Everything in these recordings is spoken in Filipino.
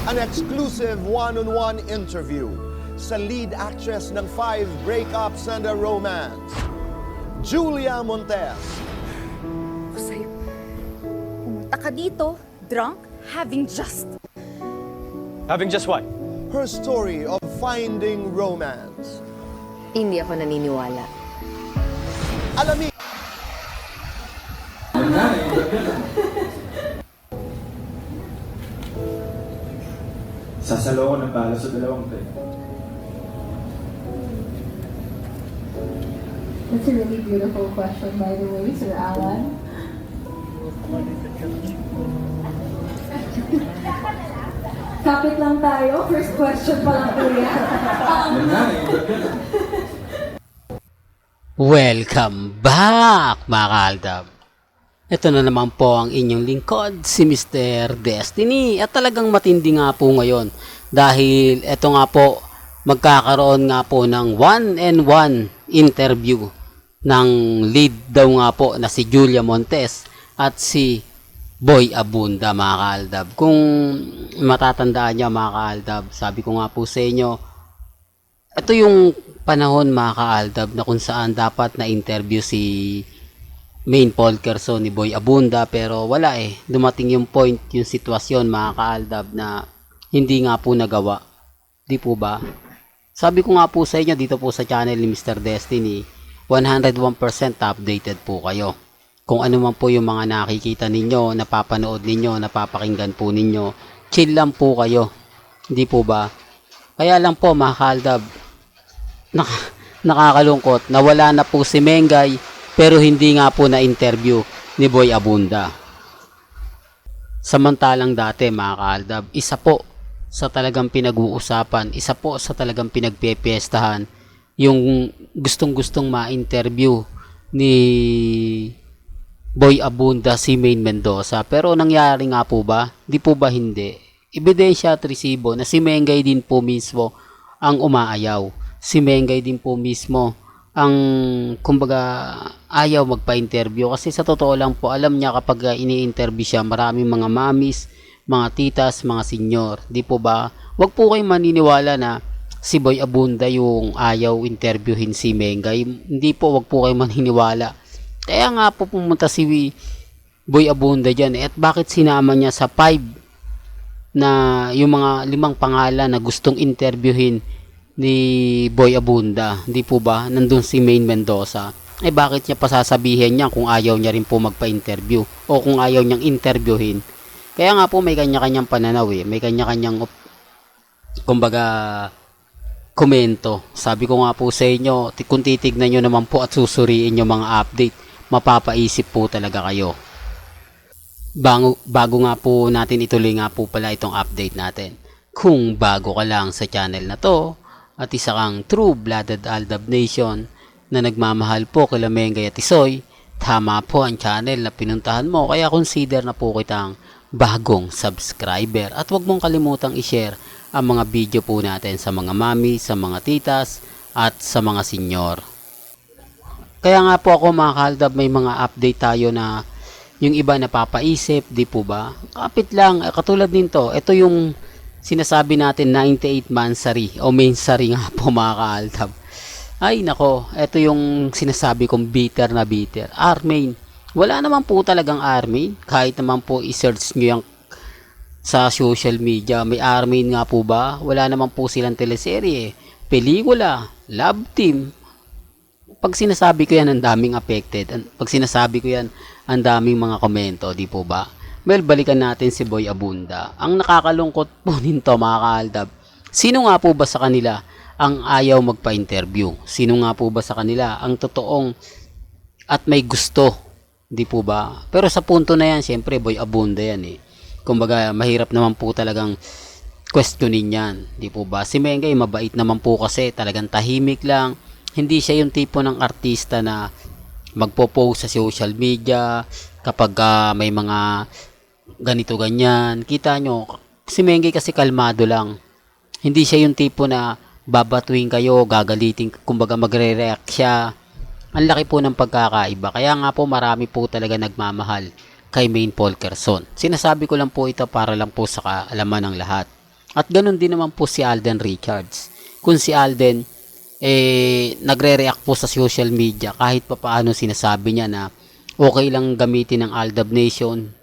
An exclusive one-on-one interview sa lead actress ng 5 breakups and a romance, Julia Montes. Sa'yo, pumunta ka dito, drunk, having just what? Her story of finding romance. Hindi ako naniniwala. Alamin Sasalo ko ng pala sa dalawang pre. That's a really beautiful question, by the way, Sir Alan. Kapit lang tayo. First question pa lang po yan. Welcome back mga kaaldab. Ito na naman po ang inyong lingkod, si Mr. Destiny. At talagang matindi nga po ngayon. Dahil ito nga po, magkakaroon nga po ng 1-on-1 interview ng lead daw nga po na si Julia Montes at si Boy Abunda mga kaaldab. Kung matatandaan niya mga kaaldab, sabi ko nga po sa inyo, ito yung panahon mga kaaldab na kung saan dapat na interview si main Polkerson ni Boy Abunda, pero wala dumating yung point, yung sitwasyon mga kaaldab na hindi nga po nagawa. Di po ba? Sabi ko nga po sa inyo dito po sa channel ni Mr. Destiny, 101% updated po kayo. Kung ano man po yung mga nakikita ninyo, napapanood ninyo, napapakinggan po ninyo, chill lang po kayo. Hindi po ba? Kaya lang po mga kaaldab, nakakalungkot na wala na po si Mengay, pero hindi nga po na interview ni Boy Abunda. Samantalang dati mga kaaldab, isa po sa talagang pinag-uusapan, isa po sa talagang pinagpepiestahan yung gustong-gustong ma-interview ni Boy Abunda si Main Mendoza. Pero nangyari nga po ba? Di po ba hindi? Ebidensya at resibo na si Mengay din po mismo ang umaayaw. Si Mengay din po mismo ang kumbaga ayaw magpa-interview, kasi sa totoo lang po alam niya kapag ini-interview siya maraming mga mamis, mga titas, mga senyor. Di po ba? Wag po kayong maniniwala na si Boy Abunda yung ayaw interviewin si Mengay. Hindi po, wag po kayong maniniwala. Kaya nga po pumunta si Boy Abunda dyan. At bakit sinama niya sa 5 na yung mga 5 pangalan na gustong interviewin ni Boy Abunda? Di po ba? Nandun si Main Mendoza. Bakit niya pasasabihin niya kung ayaw niya rin po magpa-interview o kung ayaw niyang interviewin? Kaya nga po may kanya-kanyang pananaw may kanya-kanyang kumbaga komento. Sabi ko nga po sa inyo, kung titignan nyo naman po at susuriin yung mga update, mapapaisip po talaga kayo. Bago nga po natin ituloy nga po pala itong update natin. Kung bago ka lang sa channel na to, at isa kang true-blooded Aldab Nation na nagmamahal po kila Mengay at Isoy, tama po ang channel na pinuntahan mo, kaya consider na po kitang bagong subscriber. At huwag mong kalimutang i-share ang mga video po natin sa mga mami, sa mga titas, at sa mga senyor. Kaya nga po ako mga kaaldab, may mga update tayo na yung iba napapaisip, di po ba? Kapit lang, katulad nito, ito yung sinasabi natin 98 mansari o mensari nga po mga kaaldab. Ay nako, ito yung sinasabi kong bitter na bitter. Armain, wala naman po talagang Armain. Kahit naman po i-search nyo yung sa social media, may Armain nga po ba? Wala naman po silang teleserye, pelikula, love team. Pag sinasabi ko yan, ang daming affected. Pag sinasabi ko yan, ang daming mga komento, di po ba? Well, balikan natin si Boy Abunda. Ang nakakalungkot po nito mga kaaldab, sino nga po ba sa kanila ang ayaw magpa-interview? Sino nga po ba sa kanila ang totoong at may gusto? Di po ba? Pero sa punto na yan, syempre Boy Abunda yan Kumbaga, mahirap naman po talagang questionin yan. Di po ba? Si Mengay, mabait naman po kasi, talagang tahimik lang. Hindi siya yung tipo ng artista na magpo-post sa social media kapag may mga ganito ganyan. Kita nyo, si Mengay kasi kalmado lang. Hindi siya yung tipo na babatuin kayo, gagalitin, kumbaga magre-react siya. Ang laki po ng pagkakaiba. Kaya nga po marami po talaga nagmamahal kay Main Polkerson. Sinasabi ko lang po ito para lang po sa kaalaman ng lahat. At ganun din naman po si Alden Richards. Kung si Alden nagre-react po sa social media kahit pa paano sinasabi niya na okay lang gamitin ng Aldab Nation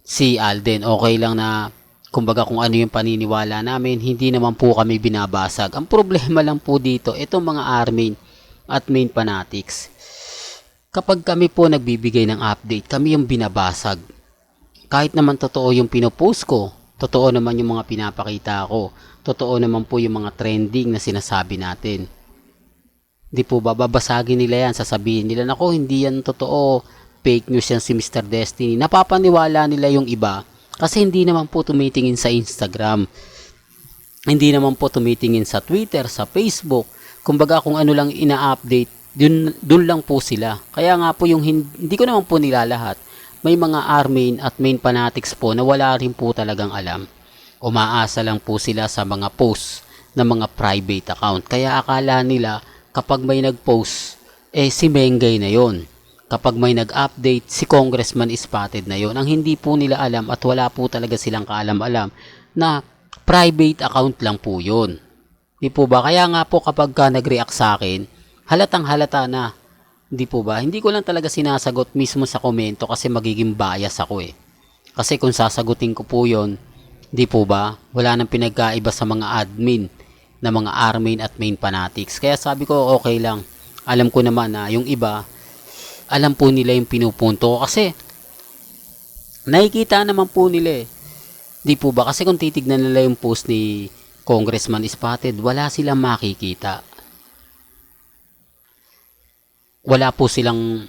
si Alden, okay lang na kumbaga kung ano yung paniniwala namin, hindi naman po kami binabasag. Ang problema lang po dito, itong mga Armin at main fanatics, kapag kami po nagbibigay ng update, kami yung binabasag. Kahit naman totoo yung pinopost ko, totoo naman yung mga pinapakita ko, totoo naman po yung mga trending na sinasabi natin. Di po ba babasagin nila yan, sasabihin nila, nako hindi yan totoo, fake news yan si Mr. Destiny. Napapaniwala nila yung iba kasi hindi naman po tumitingin sa Instagram. Hindi naman po tumitingin sa Twitter, sa Facebook. Kumbaga kung ano lang ina-update, dun lang po sila. Kaya nga po yung hindi ko naman po nilalahat. May mga Armin at main fanatics po na wala rin po talagang alam. Umaasa lang po sila sa mga posts ng mga private account. Kaya akala nila kapag may nag-post, si Mengay na yon. Kapag may nag-update, si Congressman Spotted na yon. Ang hindi po nila alam at wala po talaga silang kaalam-alam na private account lang po yun. Di po ba? Kaya nga po kapag ka nag-react sa akin, halatang halata na. Di po ba? Hindi ko lang talaga sinasagot mismo sa komento kasi magiging bias ako eh. Kasi kung sasagutin ko po yun, di po ba? Wala nang pinagkaiba sa mga admin na mga Armin at main fanatics. Kaya sabi ko okay lang. Alam ko naman na yung iba, alam po nila yung pinupunto ko kasi nakikita naman po nila eh. Di po ba? Kasi kung titignan nila yung post ni Congressman Spotted, wala silang makikita. Wala po silang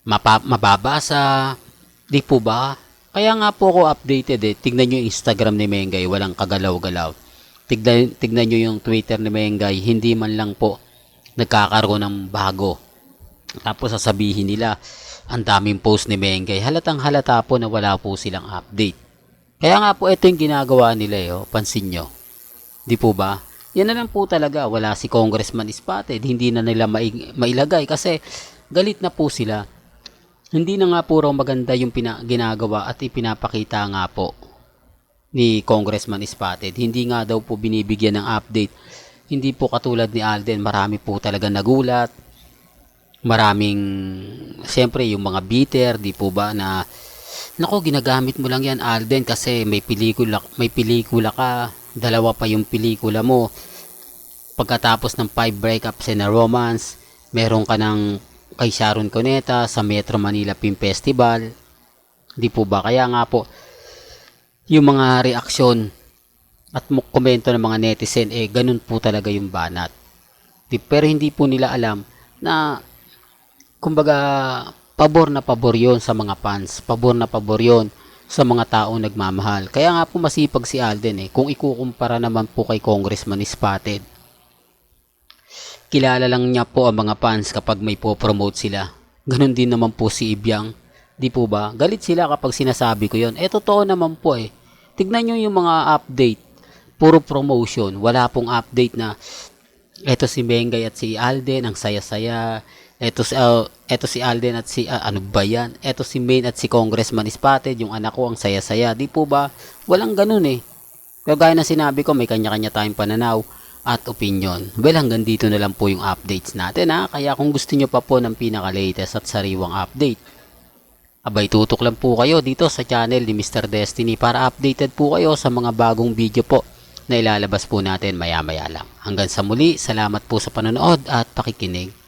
mababasa. Di po ba? Kaya nga po ako updated eh. Tignan nyo yung Instagram ni Mengay, walang kagalaw-galaw. Tignan nyo yung Twitter ni Mengay, hindi man lang po nagkakaroon ng bago. Tapos sasabihin nila, ang daming post ni Mengay. Halatang halata po na wala po silang update. Kaya nga po ito yung ginagawa nila eh. Pansin nyo. Di po ba? Yan na lang po talaga. Wala si Congressman Spotted. Hindi na nila mailagay kasi galit na po sila. Hindi na nga po raw maganda yung ginagawa at ipinapakita nga po ni Congressman Spotted. Hindi nga daw po binibigyan ng update. Hindi po katulad ni Alden. Marami po talaga nagulat. Maraming, siyempre yung mga bitter, di po ba na, nako ginagamit mo lang yan Alden kasi may pelikula ka, dalawa pa yung pelikula mo. Pagkatapos ng 5 breakups and a romance, meron ka ng kay Sharon Cuneta sa Metro Manila Film Festival. Di po ba? Kaya nga po, yung mga reaksyon at komento ng mga netizen, ganun po talaga yung banat. Pero hindi po nila alam na, kumbaga, pabor na pabor yon sa mga fans. Pabor na pabor yon sa mga taong nagmamahal. Kaya nga po masipag si Alden kung ikukumpara naman po kay Congressman Spotted. Kilala lang niya po ang mga fans kapag may po-promote sila. Ganon din naman po si Ibyang. Di po ba? Galit sila kapag sinasabi ko yon. Totoo naman po Tignan nyo yung mga update. Puro promotion. Wala pong update na eto si Mengay at si Alden, ang saya-saya. Eto si Alden at si ano ba yan? Eto si Main at si Congressman Spotted, yung anak ko ang saya-saya. Di po ba? Walang ganun Pero gaya na sinabi ko, may kanya-kanya tayong pananaw at opinion. Well, hanggang dito na lang po yung updates natin Kaya kung gusto nyo pa po ng pinaka-latest at sariwang update, abay tutok lang po kayo dito sa channel ni Mr. Destiny para updated po kayo sa mga bagong video po na ilalabas po natin maya-maya lang. Hanggang sa muli, salamat po sa panonood at pakikinig.